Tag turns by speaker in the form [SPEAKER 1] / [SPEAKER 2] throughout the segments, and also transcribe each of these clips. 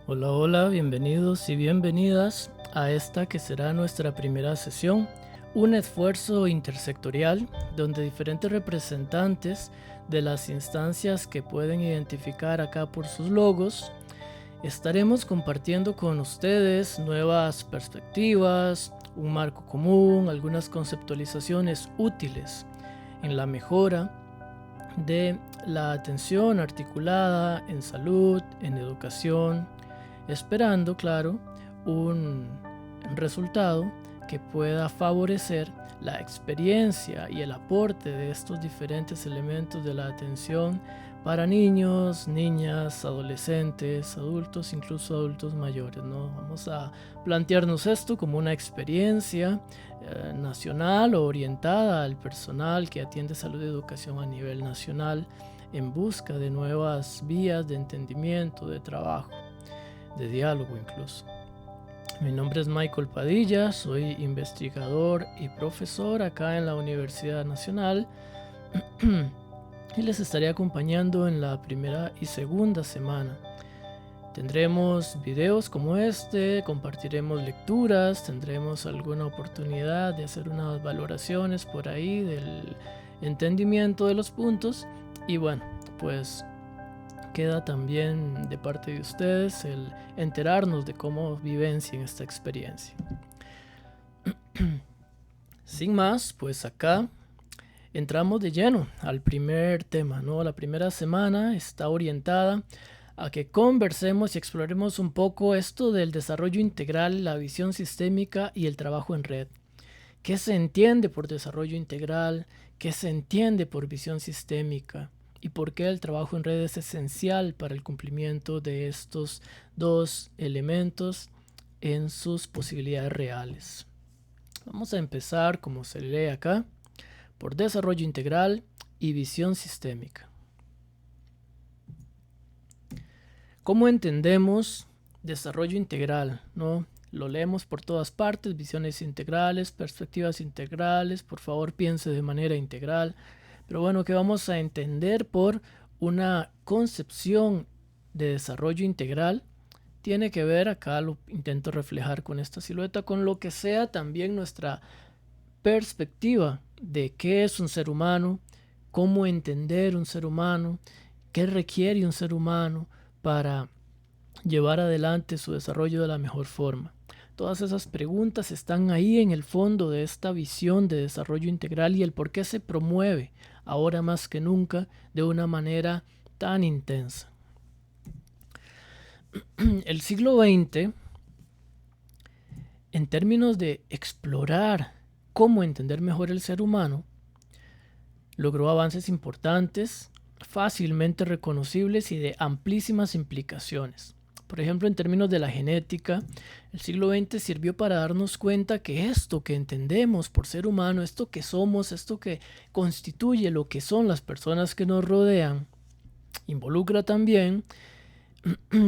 [SPEAKER 1] Hola, hola, bienvenidos y bienvenidas a esta que será nuestra primera sesión, un esfuerzo intersectorial donde diferentes representantes de las instancias que pueden identificar acá por sus logos, estaremos compartiendo con ustedes nuevas perspectivas, un marco común, algunas conceptualizaciones útiles en la mejora de la atención articulada en salud, en educación, esperando, claro, un resultado que pueda favorecer la experiencia y el aporte de estos diferentes elementos de la atención para niños, niñas, adolescentes, adultos, incluso adultos mayores, ¿no? Vamos a plantearnos esto como una experiencia nacional o orientada al personal que atiende salud y educación a nivel nacional en busca de nuevas vías de entendimiento, de trabajo, de diálogo incluso. Mi nombre es Michael Padilla, soy investigador y profesor acá en la Universidad Nacional y les estaré acompañando en la primera y segunda semana. Tendremos videos como este, compartiremos lecturas, tendremos alguna oportunidad de hacer unas valoraciones por ahí del entendimiento de los puntos y bueno, pues queda también de parte de ustedes el enterarnos de cómo vivencian esta experiencia. Sin más, pues acá entramos de lleno al primer tema, ¿no? La primera semana está orientada a que conversemos y exploremos un poco esto del desarrollo integral, la visión sistémica y el trabajo en red. ¿Qué se entiende por desarrollo integral? ¿Qué se entiende por visión sistémica? ¿Y por qué el trabajo en red es esencial para el cumplimiento de estos dos elementos en sus posibilidades reales? Vamos a empezar, como se lee acá, por desarrollo integral y visión sistémica. ¿Cómo entendemos desarrollo integral, no? Lo leemos por todas partes, visiones integrales, perspectivas integrales, por favor piense de manera integral. Pero bueno, ¿qué vamos a entender por una concepción de desarrollo integral? Tiene que ver, acá lo intento reflejar con esta silueta, con lo que sea también nuestra perspectiva de qué es un ser humano, cómo entender un ser humano, qué requiere un ser humano para llevar adelante su desarrollo de la mejor forma. Todas esas preguntas están ahí en el fondo de esta visión de desarrollo integral y el por qué se promueve ahora más que nunca de una manera tan intensa. El siglo XX, en términos de explorar cómo entender mejor el ser humano, logró avances importantes, fácilmente reconocibles y de amplísimas implicaciones. Por ejemplo, en términos de la genética, el siglo XX sirvió para darnos cuenta que esto que entendemos por ser humano, esto que somos, esto que constituye lo que son las personas que nos rodean, involucra también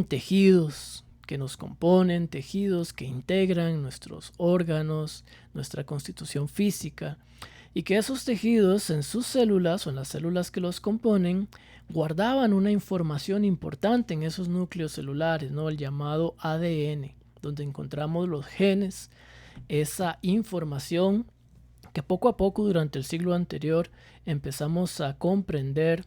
[SPEAKER 1] tejidos que nos componen, tejidos que integran nuestros órganos, nuestra constitución física, y que esos tejidos en sus células o en las células que los componen guardaban una información importante en esos núcleos celulares, ¿no? El llamado ADN, donde encontramos los genes, esa información que poco a poco durante el siglo anterior empezamos a comprender,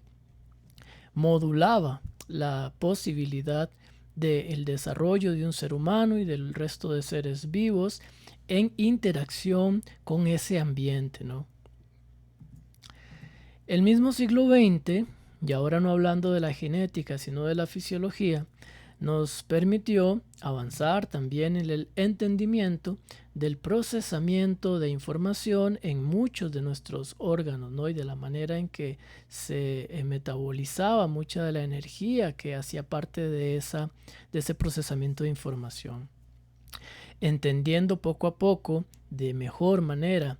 [SPEAKER 1] modulaba la posibilidad del desarrollo de un ser humano y del resto de seres vivos en interacción con ese ambiente, ¿no? El mismo siglo XX, y ahora no hablando de la genética, sino de la fisiología, nos permitió avanzar también en el entendimiento del procesamiento de información en muchos de nuestros órganos, ¿no? Y de la manera en que se metabolizaba mucha de la energía que hacía parte de ese procesamiento de información. Entendiendo poco a poco, de mejor manera,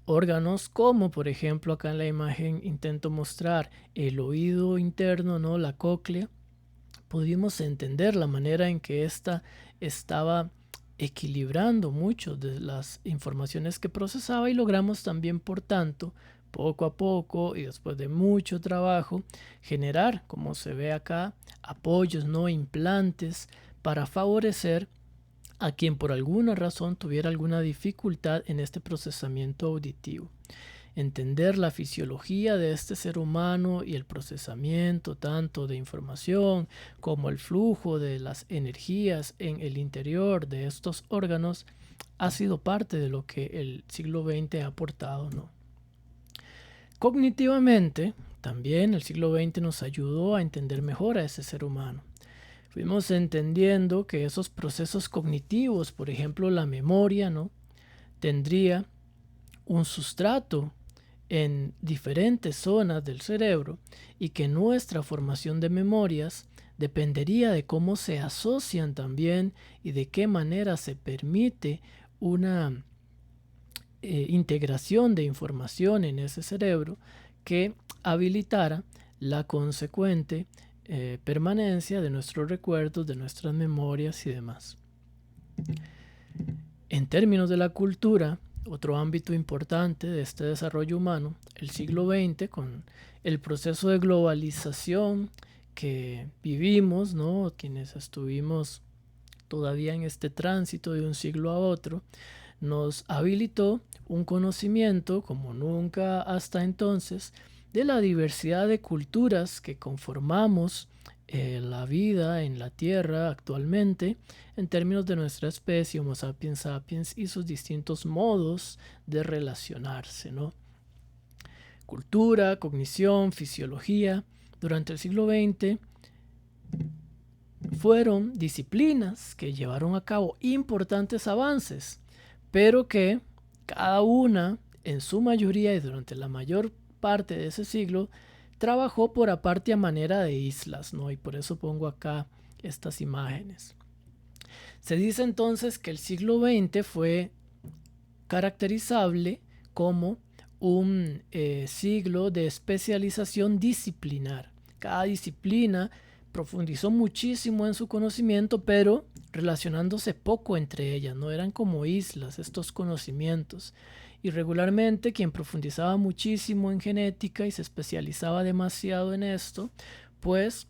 [SPEAKER 1] órganos como por ejemplo acá en la imagen intento mostrar el oído interno, ¿no? La cóclea. Pudimos entender la manera en que ésta estaba equilibrando mucho de las informaciones que procesaba y logramos también, por tanto, poco a poco y después de mucho trabajo, generar, como se ve acá, apoyos, no implantes para favorecer a quien por alguna razón tuviera alguna dificultad en este procesamiento auditivo. Entender la fisiología de este ser humano y el procesamiento tanto de información como el flujo de las energías en el interior de estos órganos ha sido parte de lo que el siglo XX ha aportado, ¿no? Cognitivamente, también el siglo XX nos ayudó a entender mejor a ese ser humano. Fuimos entendiendo que esos procesos cognitivos, por ejemplo la memoria, ¿no?, tendría un sustrato en diferentes zonas del cerebro y que nuestra formación de memorias dependería de cómo se asocian también y de qué manera se permite una integración de información en ese cerebro que habilitara la consecuente permanencia de nuestros recuerdos, de nuestras memorias y demás. En términos de la cultura, otro ámbito importante de este desarrollo humano, el siglo XX, con el proceso de globalización que vivimos, ¿no?, quienes estuvimos todavía en este tránsito de un siglo a otro, nos habilitó un conocimiento como nunca hasta entonces de la diversidad de culturas que conformamos la vida en la Tierra actualmente en términos de nuestra especie Homo sapiens sapiens y sus distintos modos de relacionarse, ¿no? Cultura, cognición, fisiología. Durante el siglo XX fueron disciplinas que llevaron a cabo importantes avances, pero que cada una, en su mayoría y durante la mayor parte de ese siglo, trabajó por aparte a manera de islas, ¿no? Y por eso pongo acá estas imágenes. Se dice entonces que el siglo XX fue caracterizable como un siglo de especialización disciplinar. Cada disciplina profundizó muchísimo en su conocimiento, pero relacionándose poco entre ellas, no eran como islas estos conocimientos. Y regularmente quien profundizaba muchísimo en genética y se especializaba demasiado en esto, pues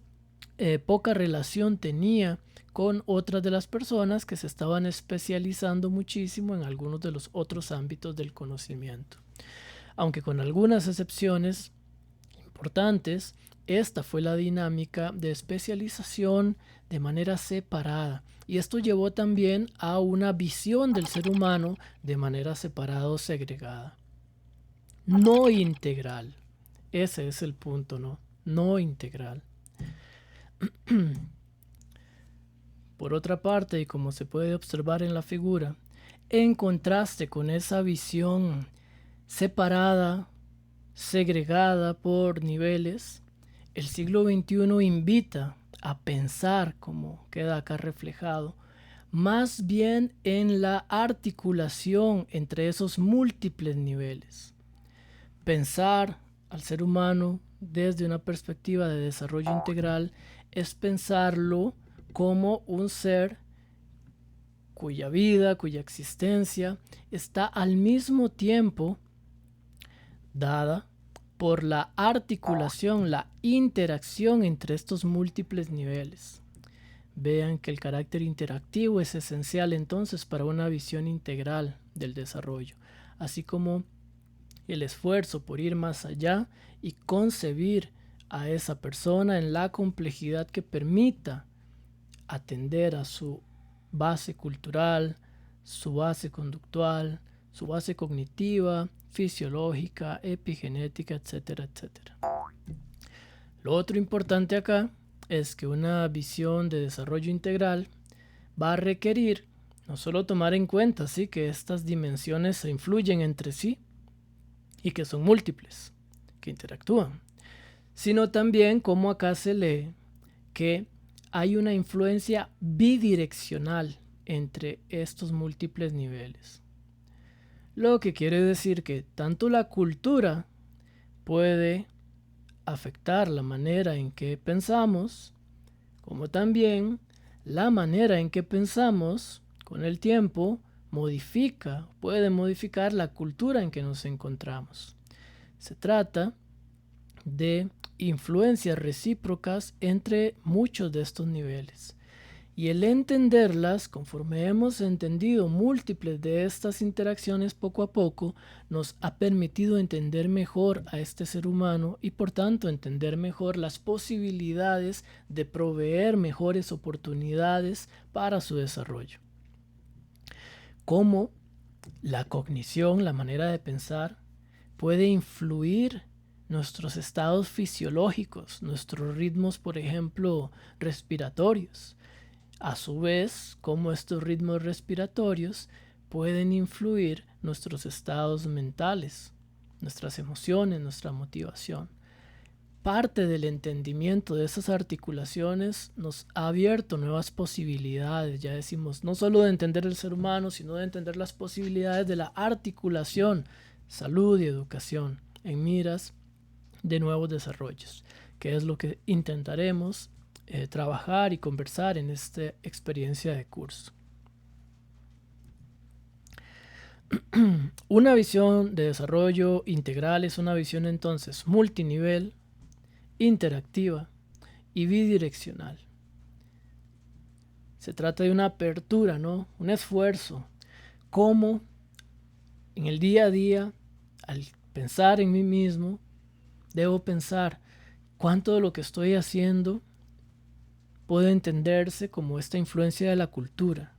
[SPEAKER 1] poca relación tenía con otras de las personas que se estaban especializando muchísimo en algunos de los otros ámbitos del conocimiento. Aunque con algunas excepciones importantes, esta fue la dinámica de especialización de manera separada, y esto llevó también a una visión del ser humano de manera separada o segregada. No integral. Ese es el punto, ¿no? No integral. Por otra parte, y como se puede observar en la figura, en contraste con esa visión separada, segregada por niveles, el siglo XXI invita a pensar, como queda acá reflejado, más bien en la articulación entre esos múltiples niveles. Pensar al ser humano desde una perspectiva de desarrollo integral es pensarlo como un ser cuya vida, cuya existencia está al mismo tiempo dada por la articulación, la interacción entre estos múltiples niveles. Vean que el carácter interactivo es esencial entonces para una visión integral del desarrollo, así como el esfuerzo por ir más allá y concebir a esa persona en la complejidad que permita atender a su base cultural, su base conductual, su base cognitiva, fisiológica, epigenética, etcétera, etcétera. Lo otro importante acá es que una visión de desarrollo integral va a requerir no solo tomar en cuenta, ¿sí?, que estas dimensiones se influyen entre sí y que son múltiples, que interactúan, sino también, como acá se lee, que hay una influencia bidireccional entre estos múltiples niveles. Lo que quiere decir que tanto la cultura puede afectar la manera en que pensamos, como también la manera en que pensamos con el tiempo puede modificar la cultura en que nos encontramos. Se trata de influencias recíprocas entre muchos de estos niveles. Y el entenderlas, conforme hemos entendido múltiples de estas interacciones poco a poco, nos ha permitido entender mejor a este ser humano y por tanto entender mejor las posibilidades de proveer mejores oportunidades para su desarrollo. Cómo la cognición, la manera de pensar, puede influir nuestros estados fisiológicos, nuestros ritmos, por ejemplo, respiratorios. A su vez, cómo estos ritmos respiratorios pueden influir nuestros estados mentales, nuestras emociones, nuestra motivación. Parte del entendimiento de esas articulaciones nos ha abierto nuevas posibilidades, ya decimos, no solo de entender el ser humano, sino de entender las posibilidades de la articulación, salud y educación en miras de nuevos desarrollos, que es lo que intentaremos trabajar y conversar en esta experiencia de curso. Una visión de desarrollo integral es una visión entonces multinivel, interactiva y bidireccional. Se trata de una apertura, ¿no? Un esfuerzo. Cómo en el día a día, al pensar en mí mismo, debo pensar cuánto de lo que estoy haciendo puede entenderse como esta influencia de la cultura.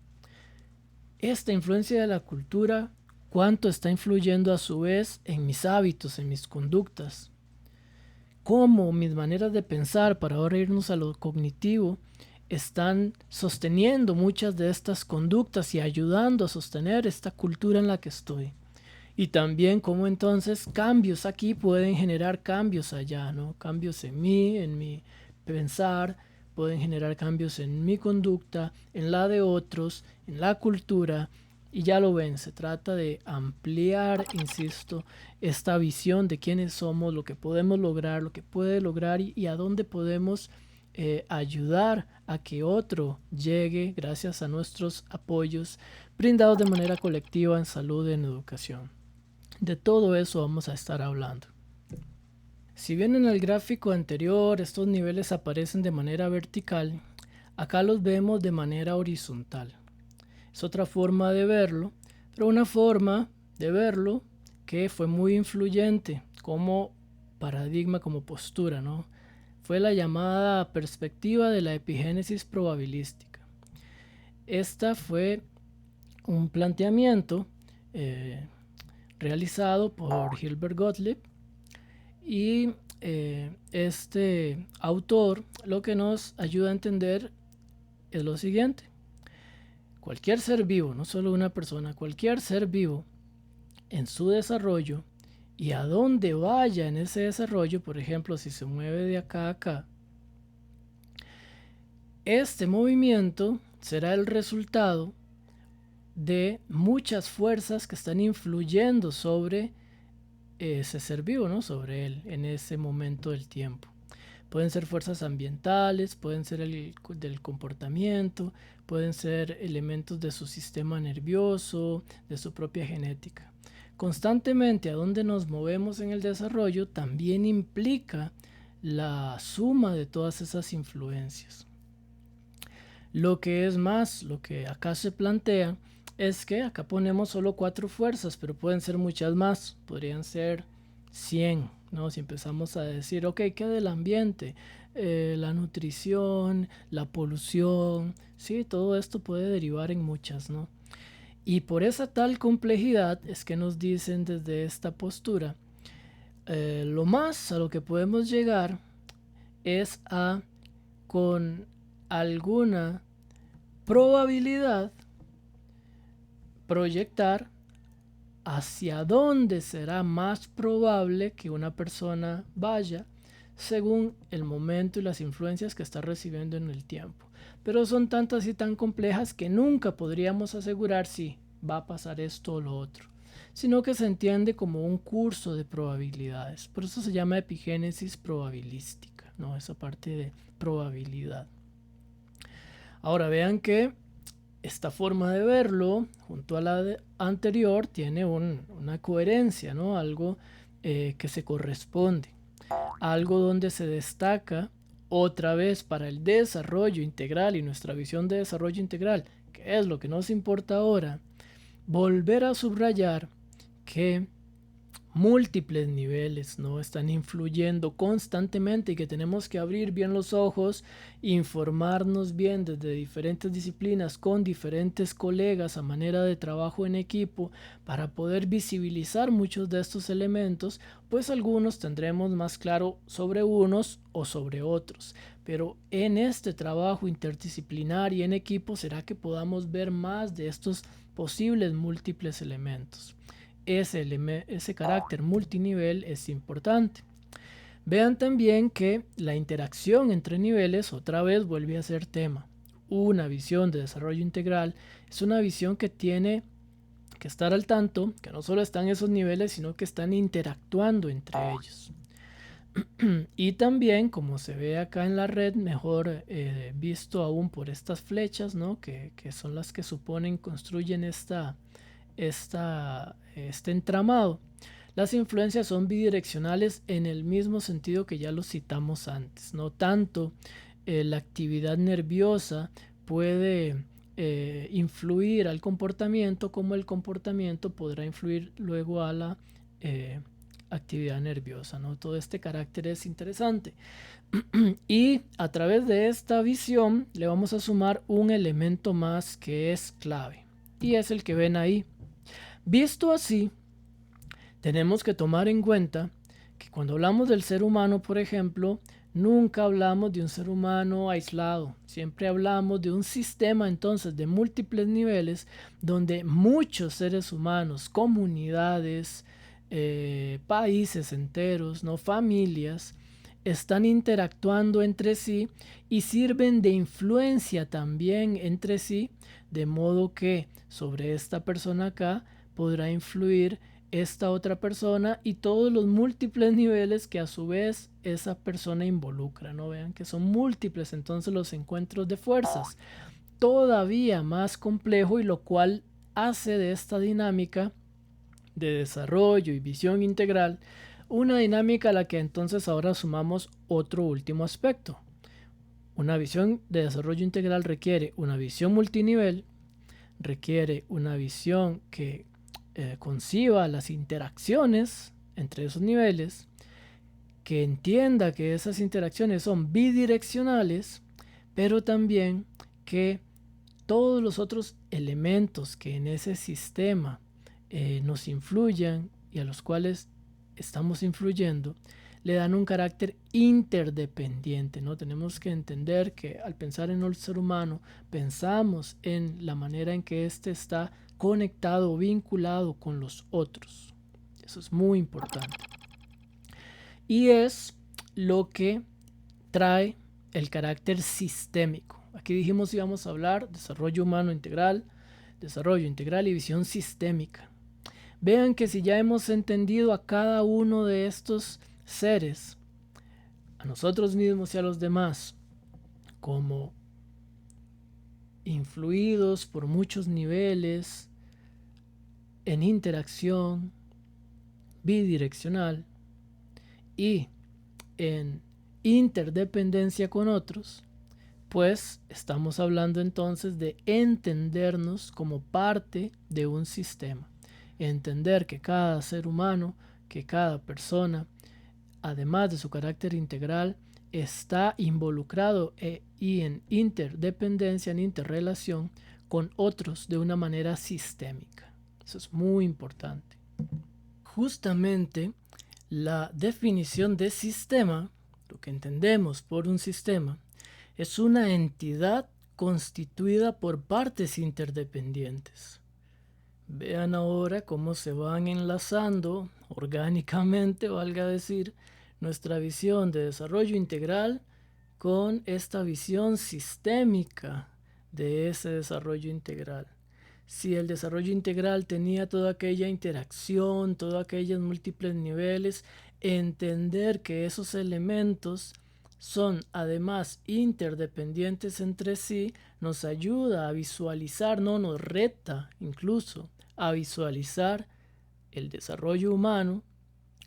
[SPEAKER 1] Esta influencia de la cultura, cuánto está influyendo a su vez en mis hábitos, en mis conductas. Cómo mis maneras de pensar, para ahora irnos a lo cognitivo, están sosteniendo muchas de estas conductas y ayudando a sostener esta cultura en la que estoy. Y también cómo entonces cambios aquí pueden generar cambios allá, ¿no? Cambios en mí, en mi pensar, pueden generar cambios en mi conducta, en la de otros, en la cultura. Y ya lo ven, se trata de ampliar, insisto, esta visión de quiénes somos, lo que podemos lograr, lo que puede lograr y a dónde podemos ayudar a que otro llegue gracias a nuestros apoyos brindados de manera colectiva en salud y en educación. De todo eso vamos a estar hablando. Si bien en el gráfico anterior estos niveles aparecen de manera vertical, acá los vemos de manera horizontal. Es otra forma de verlo, pero una forma de verlo que fue muy influyente como paradigma, como postura, ¿no? Fue la llamada perspectiva de la epigénesis probabilística. Esta fue un planteamiento realizado por Hilbert Gottlieb y este autor lo que nos ayuda a entender es lo siguiente. Cualquier ser vivo, no solo una persona, cualquier ser vivo en su desarrollo y a dónde vaya en ese desarrollo, por ejemplo, si se mueve de acá a acá, este movimiento será el resultado de muchas fuerzas que están influyendo sobre ese ser vivo, ¿no? Sobre él en ese momento del tiempo. Pueden ser fuerzas ambientales, pueden ser del comportamiento, pueden ser elementos de su sistema nervioso, de su propia genética. Constantemente a donde nos movemos en el desarrollo también implica la suma de todas esas influencias. Lo que es más, lo que acá se plantea es que acá ponemos solo 4 fuerzas, pero pueden ser muchas más, podrían ser 100, ¿no? Si empezamos a decir, ok, ¿qué del ambiente? La nutrición, la polución, sí, todo esto puede derivar en muchas, ¿no? Y por esa tal complejidad es que nos dicen desde esta postura, lo más a lo que podemos llegar es a, con alguna probabilidad, proyectar hacia dónde será más probable que una persona vaya según el momento y las influencias que está recibiendo en el tiempo. Pero son tantas y tan complejas que nunca podríamos asegurar si va a pasar esto o lo otro, sino que se entiende como un curso de probabilidades. Por eso se llama epigénesis probabilística, ¿no? Esa parte de probabilidad. Ahora vean que esta forma de verlo, junto a la anterior, tiene una coherencia, ¿no? Algo que se corresponde, algo donde se destaca otra vez para el desarrollo integral y nuestra visión de desarrollo integral, que es lo que nos importa ahora, volver a subrayar que múltiples niveles no están influyendo constantemente y que tenemos que abrir bien los ojos, informarnos bien desde diferentes disciplinas con diferentes colegas a manera de trabajo en equipo para poder visibilizar muchos de estos elementos, pues algunos tendremos más claro sobre unos o sobre otros, pero en este trabajo interdisciplinar y en equipo será que podamos ver más de estos posibles múltiples elementos. Ese carácter multinivel es importante. Vean también que la interacción entre niveles otra vez vuelve a ser tema. Una visión de desarrollo integral es una visión que tiene que estar al tanto, que no solo están esos niveles, sino que están interactuando entre ellos. Y también, como se ve acá en la red, mejor visto aún por estas flechas, ¿no? que son las que suponen, construyen este entramado. Las influencias son bidireccionales en el mismo sentido que ya lo citamos antes. No tanto la actividad nerviosa puede influir al comportamiento como el comportamiento podrá influir luego a la actividad nerviosa, ¿no? Todo este carácter es interesante. Y a través de esta visión le vamos a sumar un elemento más que es clave y es el que ven ahí. Visto así, tenemos que tomar en cuenta que cuando hablamos del ser humano, por ejemplo, nunca hablamos de un ser humano aislado. Siempre hablamos de un sistema entonces de múltiples niveles donde muchos seres humanos, comunidades, países enteros, ¿no? Familias, están interactuando entre sí y sirven de influencia también entre sí, de modo que sobre esta persona acá podrá influir esta otra persona y todos los múltiples niveles que a su vez esa persona involucra, ¿no? Vean que son múltiples entonces los encuentros de fuerzas, todavía más complejo, y lo cual hace de esta dinámica de desarrollo y visión integral una dinámica a la que entonces ahora sumamos otro último aspecto. Una visión de desarrollo integral requiere una visión multinivel, requiere una visión que conciba las interacciones entre esos niveles, que entienda que esas interacciones son bidireccionales, pero también que todos los otros elementos que en ese sistema nos influyan y a los cuales estamos influyendo, le dan un carácter interdependiente, ¿no? Tenemos que entender que al pensar en el ser humano, pensamos en la manera en que éste está conectado o vinculado con los otros. Eso es muy importante. Y es lo que trae el carácter sistémico. Aquí dijimos que íbamos a hablar desarrollo humano integral, desarrollo integral y visión sistémica. Vean que si ya hemos entendido a cada uno de estos seres, a nosotros mismos y a los demás, como influidos por muchos niveles en interacción bidireccional y en interdependencia con otros, pues estamos hablando entonces de entendernos como parte de un sistema. Entender que cada ser humano, que cada persona, además de su carácter integral, está involucrado y en interdependencia, en interrelación con otros de una manera sistémica. Eso es muy importante. Justamente la definición de sistema, lo que entendemos por un sistema, es una entidad constituida por partes interdependientes. Vean ahora cómo se van enlazando orgánicamente, valga decir, nuestra visión de desarrollo integral con esta visión sistémica de ese desarrollo integral. Si el desarrollo integral tenía toda aquella interacción, todos aquellos múltiples niveles, entender que esos elementos son además interdependientes entre sí, nos ayuda a visualizar, no nos reta incluso a visualizar el desarrollo humano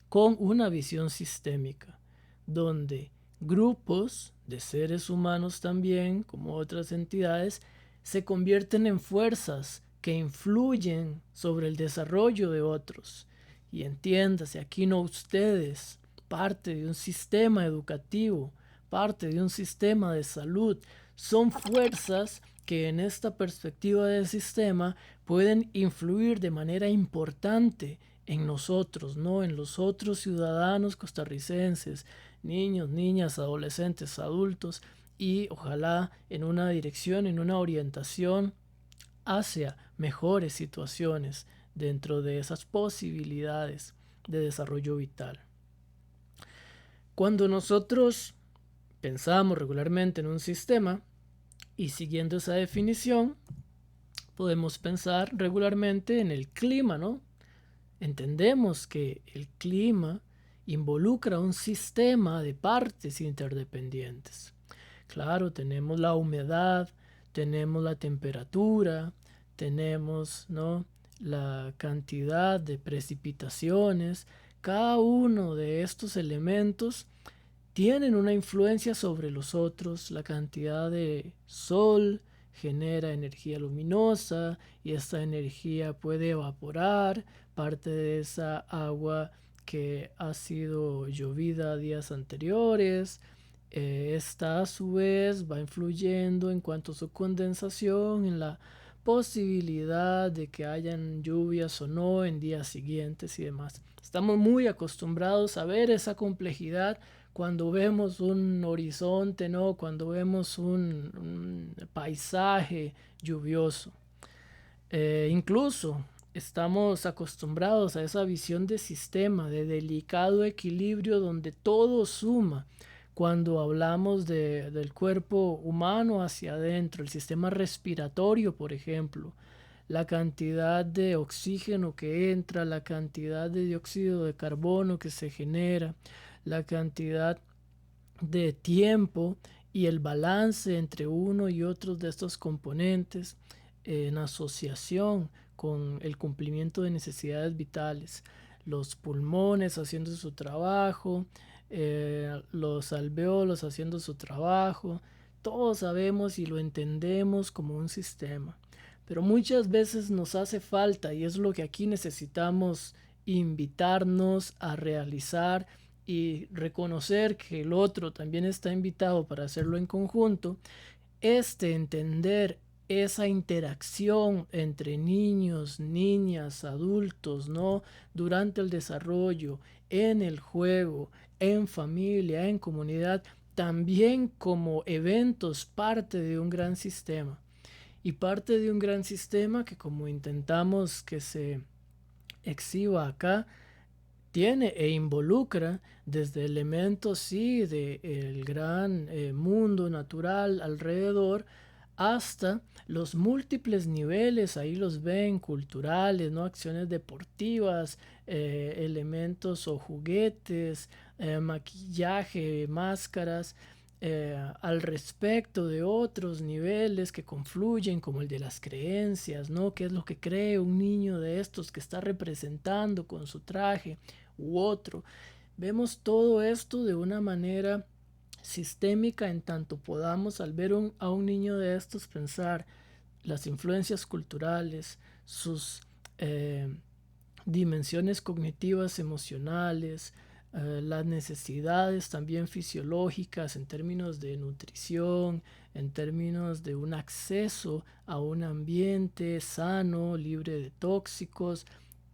[SPEAKER 1] con una visión sistémica, donde grupos de seres humanos también, como otras entidades, se convierten en fuerzas que influyen sobre el desarrollo de otros. Y entiéndase, aquí no ustedes, parte de un sistema educativo, parte de un sistema de salud, son fuerzas que en esta perspectiva del sistema pueden influir de manera importante en nosotros, ¿no? En los otros ciudadanos costarricenses, niños, niñas, adolescentes, adultos, y ojalá en una dirección, en una orientación hacia mejores situaciones dentro de esas posibilidades de desarrollo vital. Cuando nosotros pensamos regularmente en un sistema y siguiendo esa definición, podemos pensar regularmente en el clima, ¿no? Entendemos que el clima involucra un sistema de partes interdependientes. Claro, tenemos la humedad, tenemos la temperatura, tenemos, ¿no?, la cantidad de precipitaciones. Cada uno de estos elementos tienen una influencia sobre los otros. La cantidad de sol genera energía luminosa y esta energía puede evaporar parte de esa agua que ha sido llovida días anteriores. Esta a su vez va influyendo en cuanto a su condensación en la posibilidad de que hayan lluvias o no en días siguientes y demás. Estamos muy acostumbrados a ver esa complejidad cuando vemos un horizonte, ¿no? Cuando vemos un paisaje lluvioso. Incluso estamos acostumbrados a esa visión de sistema, de delicado equilibrio donde todo suma. Cuando hablamos del cuerpo humano hacia adentro, el sistema respiratorio, por ejemplo, la cantidad de oxígeno que entra, la cantidad de dióxido de carbono que se genera, la cantidad de tiempo y el balance entre uno y otros de estos componentes en asociación con el cumplimiento de necesidades vitales. Los pulmones haciendo su trabajo, los alvéolos haciendo su trabajo. Todos sabemos y lo entendemos como un sistema. Pero muchas veces nos hace falta, y es lo que aquí necesitamos invitarnos a realizar y reconocer que el otro también está invitado para hacerlo en conjunto, entender esa interacción entre niños, niñas, adultos, ¿no? Durante el desarrollo, en el juego, en familia, en comunidad, también como eventos, parte de un gran sistema. Y parte de un gran sistema que, como intentamos que se exhiba acá, tiene e involucra desde elementos, sí, del gran mundo natural alrededor, hasta los múltiples niveles, ahí los ven, culturales, ¿no? Acciones deportivas, elementos o juguetes, maquillaje, máscaras, al respecto de otros niveles que confluyen, como el de las creencias, ¿no? ¿Qué es lo que cree un niño de estos que está representando con su traje u otro? Vemos todo esto de una manera sistémica en tanto podamos, al ver a un niño de estos, pensar las influencias culturales, sus dimensiones cognitivas, emocionales, las necesidades también fisiológicas en términos de nutrición, en términos de un acceso a un ambiente sano, libre de tóxicos.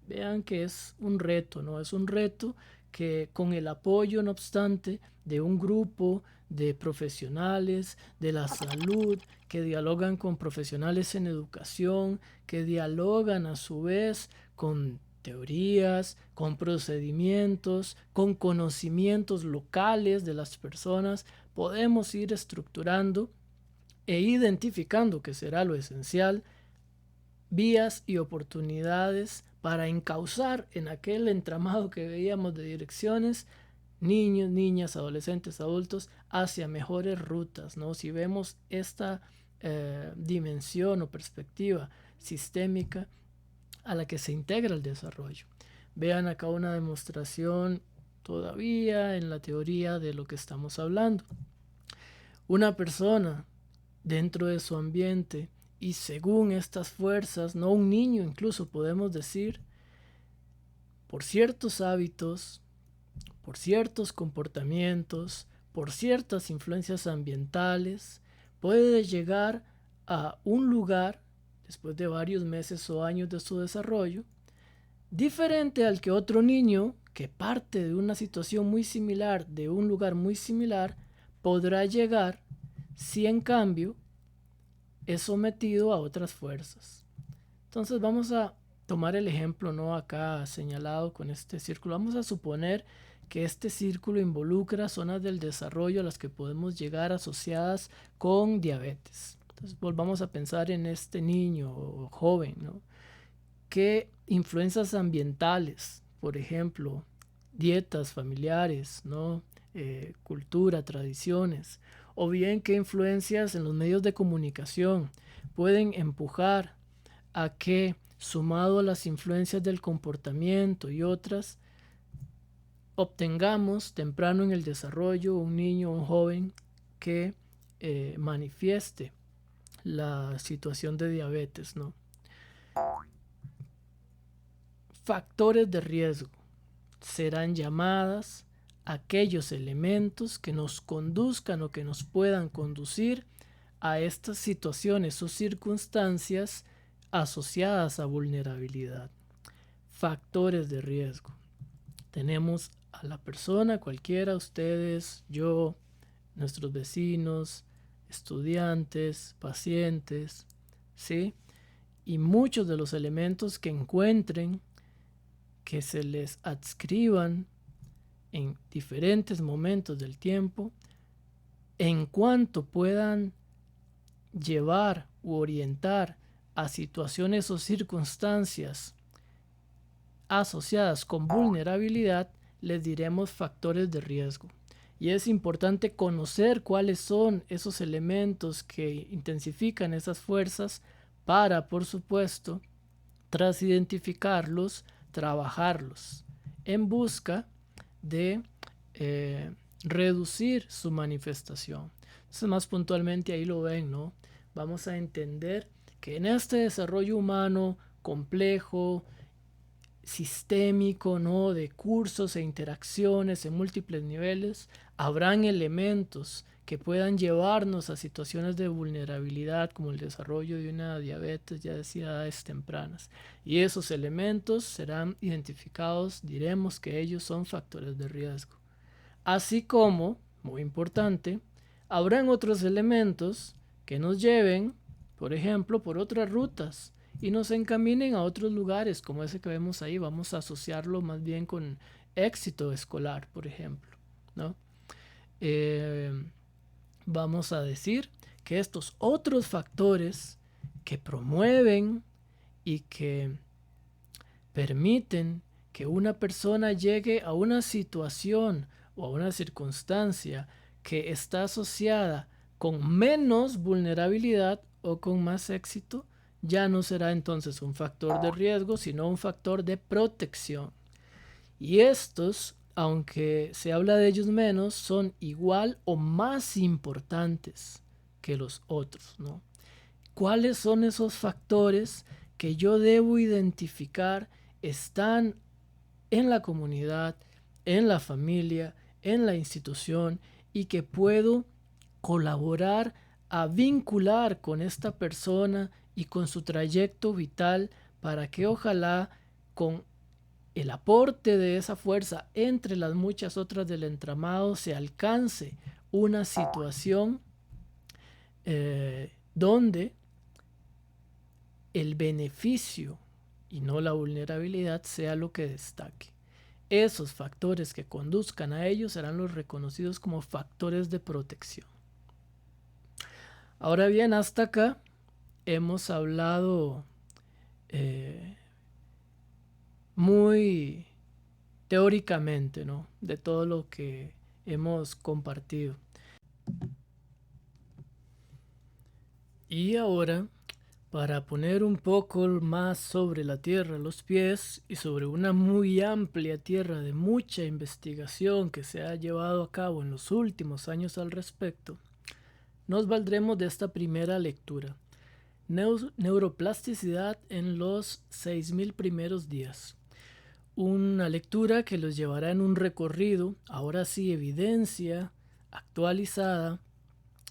[SPEAKER 1] Vean que es un reto, ¿no? Es un reto que, con el apoyo, no obstante, de un grupo de profesionales de la salud que dialogan con profesionales en educación, que dialogan a su vez con teorías, con procedimientos, con conocimientos locales de las personas, podemos ir estructurando e identificando, que será lo esencial, vías y oportunidades para encauzar en aquel entramado que veíamos de direcciones niños, niñas, adolescentes, adultos hacia mejores rutas, ¿no? Si vemos esta dimensión o perspectiva sistémica a la que se integra el desarrollo. Vean acá una demostración todavía en la teoría de lo que estamos hablando. Una persona dentro de su ambiente y según estas fuerzas, no un niño incluso podemos decir, por ciertos hábitos, por ciertos comportamientos, por ciertas influencias ambientales, puede llegar a un lugar, después de varios meses o años de su desarrollo, diferente al que otro niño que parte de una situación muy similar, de un lugar muy similar, podrá llegar si en cambio es sometido a otras fuerzas. Entonces vamos a tomar el ejemplo, ¿no? Acá señalado con este círculo. Vamos a suponer que este círculo involucra zonas del desarrollo a las que podemos llegar asociadas con diabetes. Entonces volvamos a pensar en este niño o joven, ¿no? ¿Qué influencias ambientales, por ejemplo, dietas familiares, ¿no? Cultura, tradiciones, o bien qué influencias en los medios de comunicación pueden empujar a que, sumado a las influencias del comportamiento y otras, obtengamos temprano en el desarrollo un niño o un joven que manifieste la situación de diabetes, ¿no? Factores de riesgo serán llamadas aquellos elementos que nos conduzcan o que nos puedan conducir a estas situaciones o circunstancias asociadas a vulnerabilidad. Factores de riesgo. Tenemos a la persona, cualquiera, ustedes, yo, nuestros vecinos, estudiantes, pacientes, ¿sí? Y muchos de los elementos que encuentren que se les adscriban en diferentes momentos del tiempo, en cuanto puedan llevar u orientar a situaciones o circunstancias asociadas con vulnerabilidad, les diremos factores de riesgo. Y es importante conocer cuáles son esos elementos que intensifican esas fuerzas para, por supuesto, tras identificarlos, trabajarlos en busca de reducir su manifestación. Entonces, más puntualmente ahí lo ven, ¿no? Vamos a entender que en este desarrollo humano complejo, sistémico, ¿no? De cursos e interacciones en múltiples niveles, habrán elementos que puedan llevarnos a situaciones de vulnerabilidad como el desarrollo de una diabetes, ya decía, a edades tempranas. Y esos elementos serán identificados, diremos que ellos son factores de riesgo. Así como, muy importante, habrán otros elementos que nos lleven, por ejemplo, por otras rutas y nos encaminen a otros lugares, como ese que vemos ahí. Vamos a asociarlo más bien con éxito escolar, por ejemplo, ¿no? Vamos a decir que estos otros factores que promueven y que permiten que una persona llegue a una situación o a una circunstancia que está asociada con menos vulnerabilidad o con más éxito, ya no será entonces un factor de riesgo, sino un factor de protección. Y estos, aunque se habla de ellos menos, son igual o más importantes que los otros, ¿no? ¿Cuáles son esos factores que yo debo identificar están en la comunidad, en la familia, en la institución y que puedo colaborar a vincular con esta persona y con su trayecto vital para que ojalá con el aporte de esa fuerza entre las muchas otras del entramado se alcance una situación donde el beneficio y no la vulnerabilidad sea lo que destaque. Esos factores que conduzcan a ellos serán los reconocidos como factores de protección. Ahora bien, hasta acá hemos hablado muy teóricamente, ¿no? De todo lo que hemos compartido. Y ahora Para poner un poco más sobre la tierra los pies y sobre una muy amplia tierra de mucha investigación que se ha llevado a cabo en los últimos años al respecto, nos valdremos de esta primera lectura: Neuroplasticidad en los 6000 primeros días. Una lectura que los llevará en un recorrido, ahora sí, evidencia actualizada,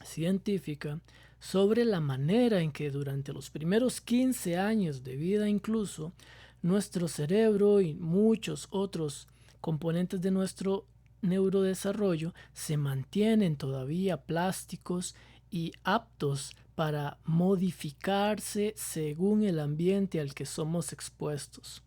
[SPEAKER 1] científica, sobre la manera en que durante los primeros 15 años de vida incluso, nuestro cerebro y muchos otros componentes de nuestro neurodesarrollo se mantienen todavía plásticos y aptos para modificarse según el ambiente al que somos expuestos.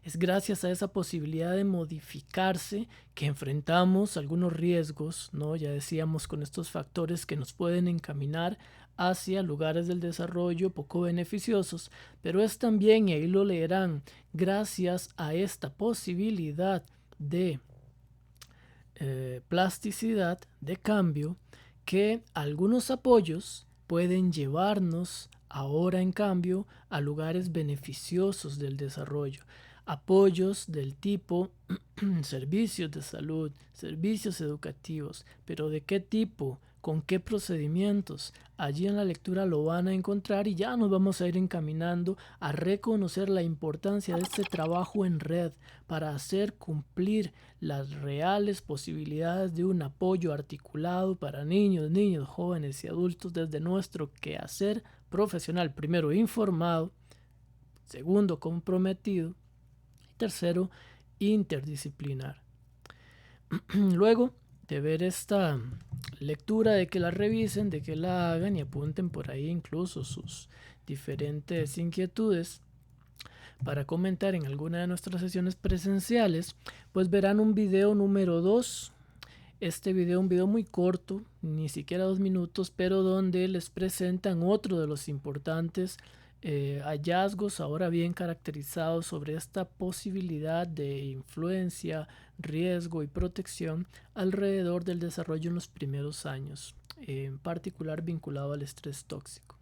[SPEAKER 1] Es gracias a esa posibilidad de modificarse que enfrentamos algunos riesgos, ¿no? Ya decíamos, con estos factores que nos pueden encaminar hacia lugares del desarrollo poco beneficiosos, pero es también, y ahí lo leerán, gracias a esta posibilidad de plasticidad, de cambio, que algunos apoyos pueden llevarnos ahora en cambio a lugares beneficiosos del desarrollo. Apoyos del tipo servicios de salud, servicios educativos, pero ¿de qué tipo? ¿Con qué procedimientos? Allí en la lectura lo van a encontrar y ya nos vamos a ir encaminando a reconocer la importancia de este trabajo en red para hacer cumplir las reales posibilidades de un apoyo articulado para niños, jóvenes y adultos desde nuestro quehacer profesional, primero informado, segundo comprometido y tercero interdisciplinar. Luego de ver esta lectura, de que la revisen, de que la hagan y apunten por ahí incluso sus diferentes inquietudes para comentar en alguna de nuestras sesiones presenciales, pues verán un video número 2. Este video, un video muy corto, ni siquiera 2 minutos, pero donde les presentan otro de los importantes hallazgos ahora bien caracterizados sobre esta posibilidad de influencia, riesgo y protección alrededor del desarrollo en los primeros años, en particular vinculado al estrés tóxico.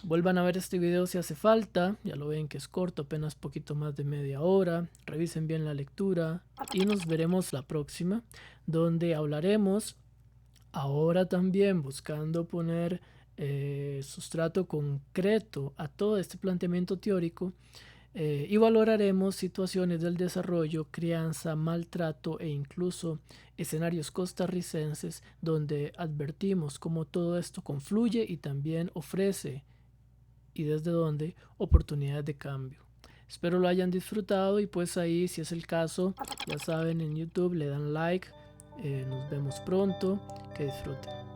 [SPEAKER 1] Vuelvan a ver este video si hace falta, ya lo ven que es corto, apenas poquito más de media hora. Revisen bien la lectura y nos veremos la próxima, donde hablaremos ahora también buscando poner sustrato concreto a todo este planteamiento teórico, y valoraremos situaciones del desarrollo, crianza, maltrato e incluso escenarios costarricenses donde advertimos cómo todo esto confluye y también ofrece, y desde dónde, oportunidades de cambio. Espero lo hayan disfrutado y pues ahí, si es el caso, ya saben, en YouTube le dan like. Nos vemos pronto, que disfruten.